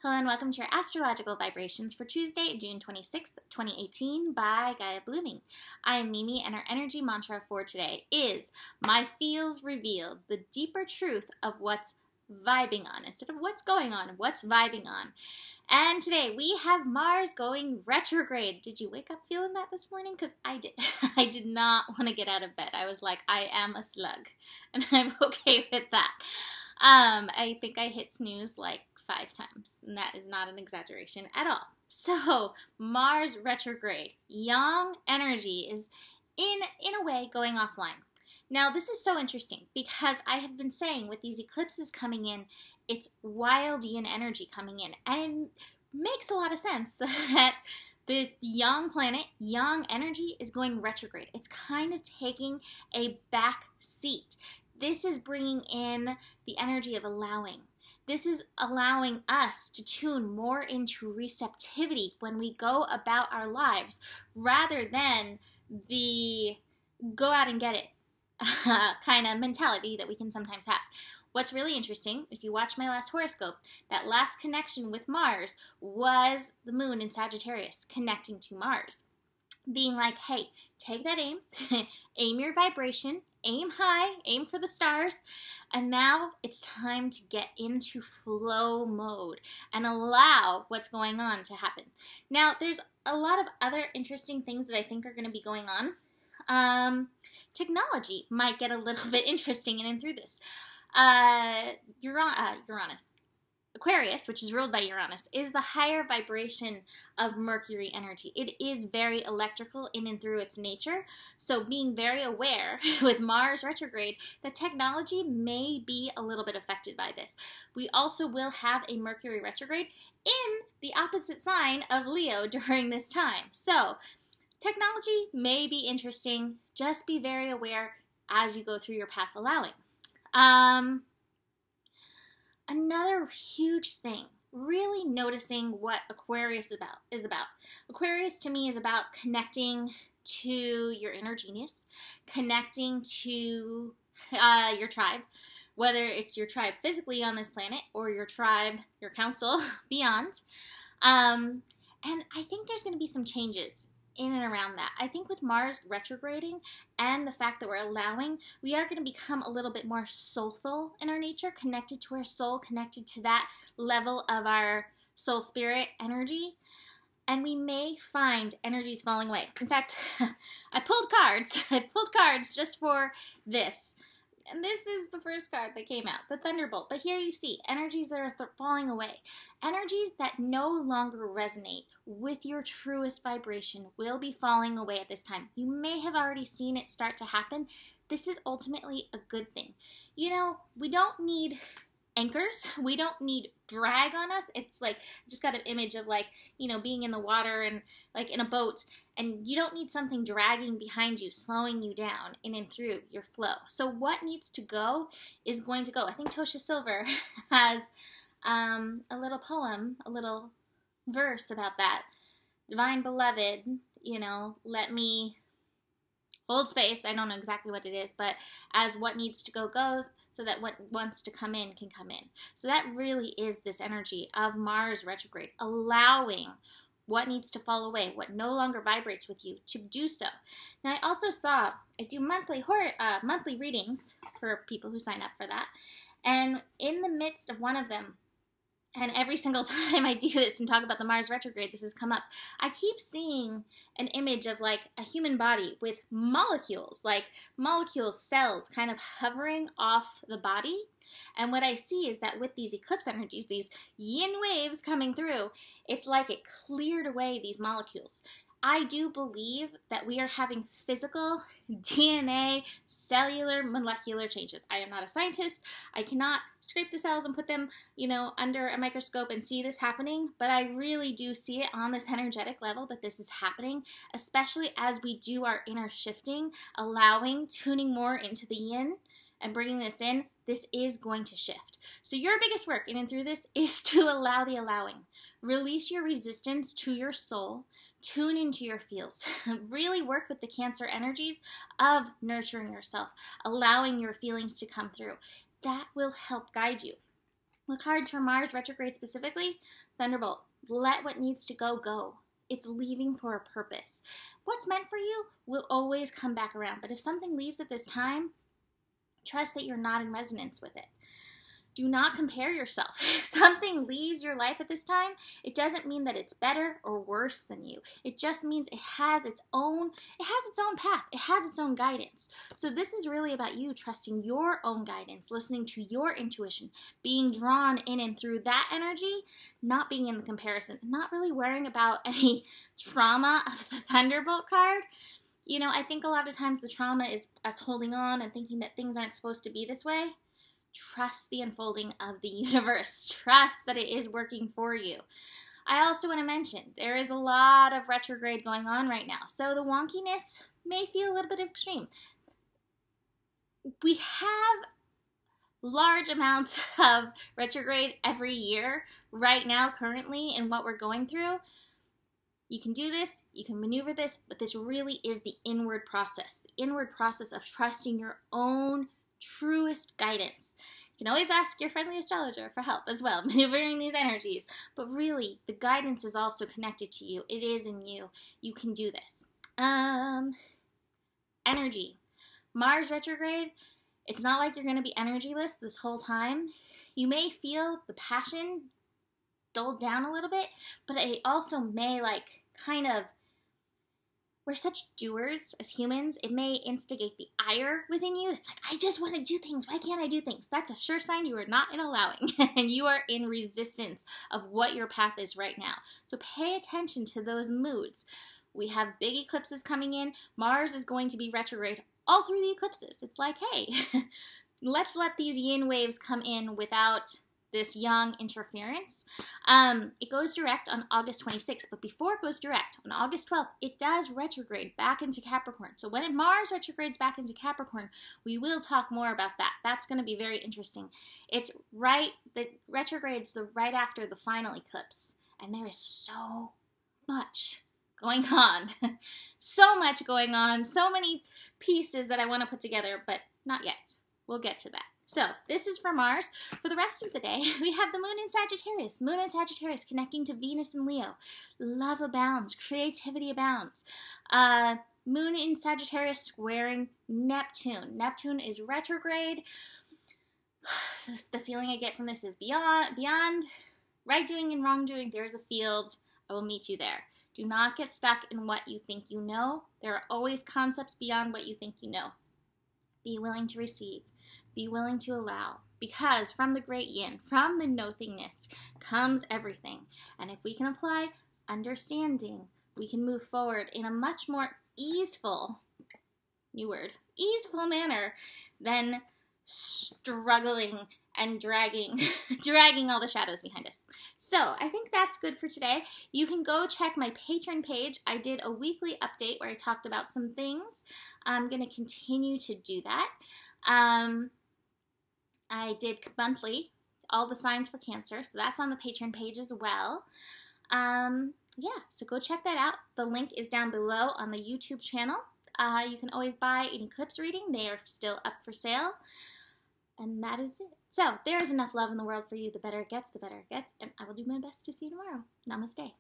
Hello and welcome to your astrological vibrations for Tuesday, June 26th, 2018 by Gaia Blooming. I am Mimi and our energy mantra for today is my feels revealed, the deeper truth of what's vibing on instead of what's going on, what's vibing on. And today we have Mars going retrograde. Did you wake up feeling that this morning? Because I did. I did not want to get out of bed. I was like, I am a slug and I'm okay with that. I think I hit snooze like 5 times, and that is not an exaggeration at all. So, Mars retrograde, yang energy is in a way going offline. Now, this is so interesting because I have been saying with these eclipses coming in, it's wild yin energy coming in, and it makes a lot of sense that the yang planet, yang energy is going retrograde. It's kind of taking a back seat. This is bringing in the energy of allowing. This is allowing us to tune more into receptivity when we go about our lives rather than the go out and get it kind of mentality that we can sometimes have. What's really interesting, if you watch my last horoscope, that last connection with Mars was the moon in Sagittarius connecting to Mars. Being like, hey, take that aim, aim your vibration, aim high, aim for the stars, and now it's time to get into flow mode and allow what's going on to happen. Now, there's a lot of other interesting things that I think are going to be going on. Technology might get a little bit interesting in and through this. Uranus. Aquarius, which is ruled by Uranus, is the higher vibration of Mercury energy. It is very electrical in and through its nature, so being very aware with Mars retrograde that technology may be a little bit affected by this. We also will have a Mercury retrograde in the opposite sign of Leo during this time. So, technology may be interesting. Just be very aware as you go through your path allowing. Another huge thing, really noticing what Aquarius is about. Aquarius to me is about connecting to your inner genius, connecting to your tribe, whether it's your tribe physically on this planet or your tribe, your council beyond. And I think there's going to be some changes in and around that. I think with Mars retrograding and the fact that we're allowing, we are going to become a little bit more soulful in our nature, connected to our soul, connected to that level of our soul spirit energy. And we may find energies falling away. In fact, I pulled cards. I pulled cards just for this. And this is the first card that came out, the Thunderbolt. But here you see energies that are falling away. Energies that no longer resonate with your truest vibration will be falling away at this time. You may have already seen it start to happen. This is ultimately a good thing. You know, we don't need anchors. We don't need drag on us. It's like, I just got an image of like, you know, being in the water and like in a boat, and you don't need something dragging behind you, slowing you down in and through your flow. So what needs to go is going to go. I think Tosha Silver has a little poem, a little verse about that. Divine beloved, you know, let me hold space. I don't know exactly what it is, but as what needs to go goes, so that what wants to come in can come in. So that really is this energy of Mars retrograde, allowing what needs to fall away, what no longer vibrates with you, to do so. Now, I also saw, I do monthly readings for people who sign up for that, and in the midst of one of them, and every single time I do this and talk about the Mars retrograde, this has come up. I keep seeing an image of like a human body with molecules, like molecules, cells kind of hovering off the body. And what I see is that with these eclipse energies, these yin waves coming through, it's like it cleared away these molecules. I do believe that we are having physical DNA, cellular, molecular changes. I am not a scientist. I cannot scrape the cells and put them, you know, under a microscope and see this happening, but I really do see it on this energetic level that this is happening, especially as we do our inner shifting, allowing, tuning more into the yin and bringing this in. This is going to shift. So your biggest work in and through this is to allow the allowing. Release your resistance to your soul. Tune into your feels. Really work with the Cancer energies of nurturing yourself, allowing your feelings to come through. That will help guide you. The cards for Mars retrograde specifically, Thunderbolt. Let what needs to go, go. It's leaving for a purpose. What's meant for you will always come back around. But if something leaves at this time, trust that you're not in resonance with it. Do not compare yourself. If something leaves your life at this time, it doesn't mean that it's better or worse than you. It just means it has its own path. It has its own guidance. So this is really about you trusting your own guidance, listening to your intuition, being drawn in and through that energy, not being in the comparison, not really worrying about any trauma of the Thunderbolt card. You know, I think a lot of times the trauma is us holding on and thinking that things aren't supposed to be this way. Trust the unfolding of the universe. Trust that it is working for you. I also want to mention there is a lot of retrograde going on right now, so the wonkiness may feel a little bit extreme. We have large amounts of retrograde every year right now currently in what we're going through. You can do this, you can maneuver this, but this really is the inward process of trusting your own truest guidance. You can always ask your friendly astrologer for help as well, maneuvering these energies. But really, the guidance is also connected to you. It is in you. You can do this. Energy. Mars retrograde, it's not like you're going to be energyless this whole time. You may feel the passion dulled down a little bit, but it also may we're such doers as humans, it may instigate the ire within you. It's like, I just want to do things. Why can't I do things? That's a sure sign you are not in allowing and you are in resistance of what your path is right now. So pay attention to those moods. We have big eclipses coming in. Mars is going to be retrograde all through the eclipses. It's like, hey, let's let these yin waves come in without this yang interference. It goes direct on August 26th, but before it goes direct, on August 12th, it does retrograde back into Capricorn. So when Mars retrogrades back into Capricorn, we will talk more about that. That's going to be very interesting. It's right, the retrogrades right after the final eclipse, and there is so much going on. So much going on, so many pieces that I want to put together, but not yet. We'll get to that. So this is for Mars. For the rest of the day, we have the Moon in Sagittarius. Moon in Sagittarius connecting to Venus and Leo. Love abounds. Creativity abounds. Moon in Sagittarius squaring Neptune. Neptune is retrograde. The feeling I get from this is beyond right doing and wrong doing. There is a field. I will meet you there. Do not get stuck in what you think you know. There are always concepts beyond what you think you know. Be willing to receive. Be willing to allow, because from the great yin, from the nothingness, comes everything. And if we can apply understanding, we can move forward in a much more easeful, easeful manner than struggling and dragging all the shadows behind us. So I think that's good for today. You can go check my Patreon page. I did a weekly update where I talked about some things. I'm going to continue to do that. I did monthly, all the signs for Cancer, so that's on the Patreon page as well. Yeah, so go check that out. The link is down below on the YouTube channel. You can always buy an eclipse reading. They are still up for sale. And that is it. So there is enough love in the world for you. The better it gets, and I will do my best to see you tomorrow. Namaste.